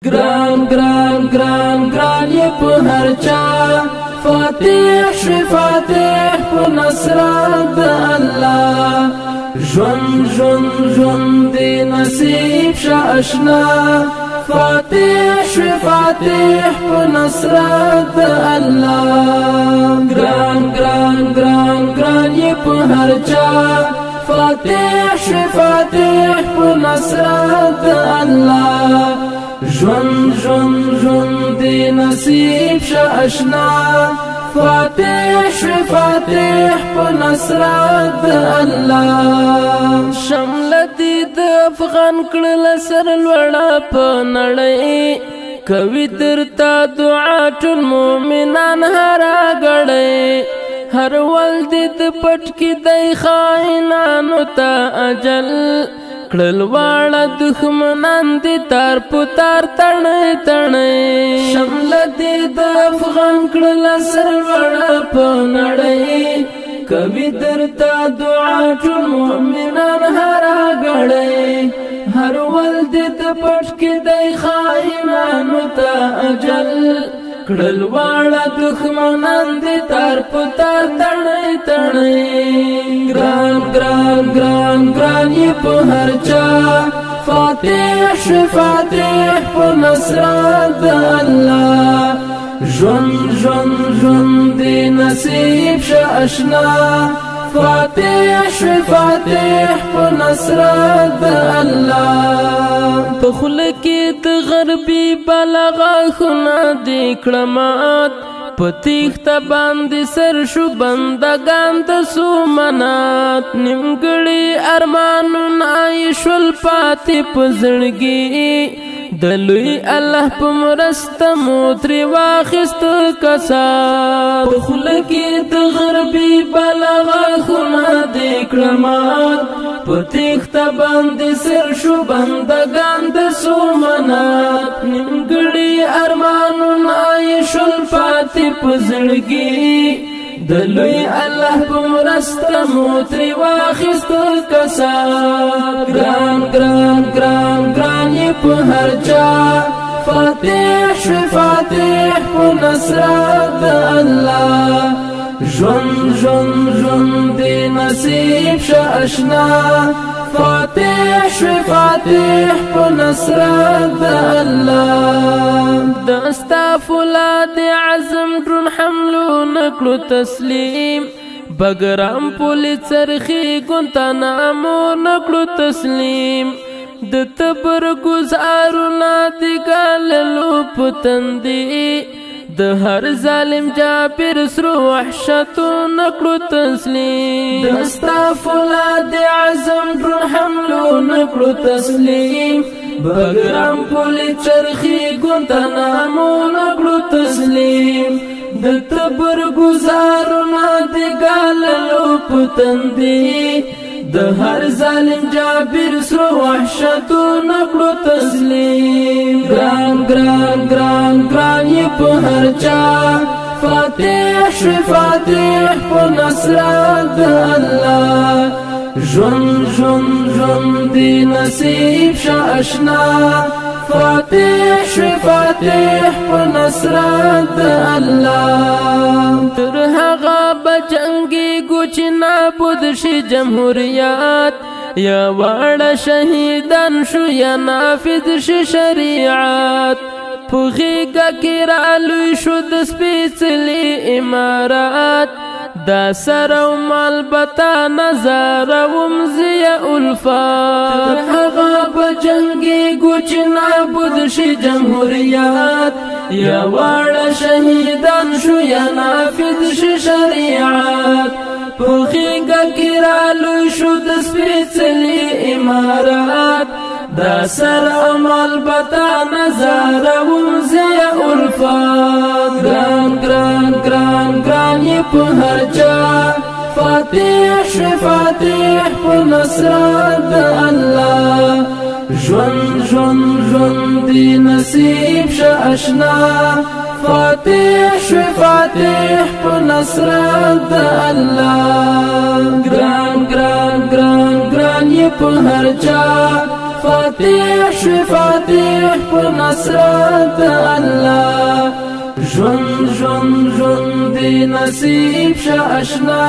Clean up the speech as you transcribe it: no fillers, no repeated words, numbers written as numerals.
گران گران گران گران یہ په هر چا فاتح شو فاتح په نصرت الله ژوند ژوند ژوند دی نصیب شه آشنا فاتح شو فاتح په نصرت الله گران گران گران گران یہ په هر چا فاتح شو فاتح په نصرت الله ژوند ژوند ژوند دی نصیب شه آشنا فاتح شو فاتح په نصرت الله شمل دی د افغان کړل سر لوړه په نړۍ کوي درته دعا ټول مؤمنان هر غړې هر ول دې د پټ کې د خائنانو ته اجل کړل واړه دښمنان دي تار پتار تړې تړې شمل دې د افغان کړل سر وړه په نړۍ کوي درته دعا ټول مؤمنان هر غړې هر ول دې د پټ کې د خائنانو ته اجل کړل واړه دښمنان دي تار پتار تړې تړې ګران ګران ګران ګران یې په هر چا فاتح شو فاتح په نصرت الله ژوند ژوند ژوند دی نصیب شه آشنا فاتح شو فاتح په نصرت الله په خوله کې د غربي بلغه خونه دی کړمات په تیښته باندې سر شو بندګان د سومنات نیمګړي ارمانونه یې شول پاتې په زړګي د لوی الله په مرسته مو ترې واخیست کسات په خوله کې د غربي بلغه خونه دی کړمات په تیښته باندې سر شو بندګان د سومنات نیمګړي ارمانونه یې شول پاتې په زړګي د لوی الله په مرسته مو ترې واخیست کسات ګران ګران ګران ګران یې په هر چا فاتح شو فاتح په نصرت الله ژوند ژوند ژوند دی نصیب شه آشنا فاتح شو فاتح په نصرت الله دستا فولاد عزم درون حملو نکلو تسلیم بګرام پولیس چرخی ګونتنامو نکلو تسلیم د تبر گزارونه دی ګاللو پتندی د هر ظالم جابر سرو وحشتو نکلو تسلیم دستا فولاد عزم درون حملو نکلو تسلیم بګرام پولیس چرخی ګونتنامو نکلو تسلیم د تبر گزارونه دی ګاللو پتندی د هر ظالم جابر سرو وحشتو نکلو تسلیم ګران ګران ګران ګران یې په هر چا فاتح شو فاتح په نصرت الله ژوند ژوند ژوند دی نصیب شه آشنا فاتح شو فاتح په نصرت الله تر هغه بجنګي ګوچ نابود شي جمهوریت یا واړه شهیدان شو یا نافذ شي شریعت پوغیګه کې رالوی شو د سپېڅلي امارات دا سر او مال بتا نظر ومزیا الفات هغه بجنګي ګوچ نابود شي جمهوریت یا واړه شهیدان شو یا نافذ شي شریعت پوغیګه کې رالوی شو د سپېڅلي امارات دا سر عمل بتا نظر ومزیا الفات ګران ګران ګران ګران یې په هر چا فاتح شو فاتح په نصرت الله ژوند ژوند ژوند دی نصیب شه آشنا فاتح شو فاتح په نصرت الله ګران ګران ګران ګران یې په هر چا فاتح شو فاتح په نصرت الله ژوند ژوند ژوند دی نصیب شه اشنا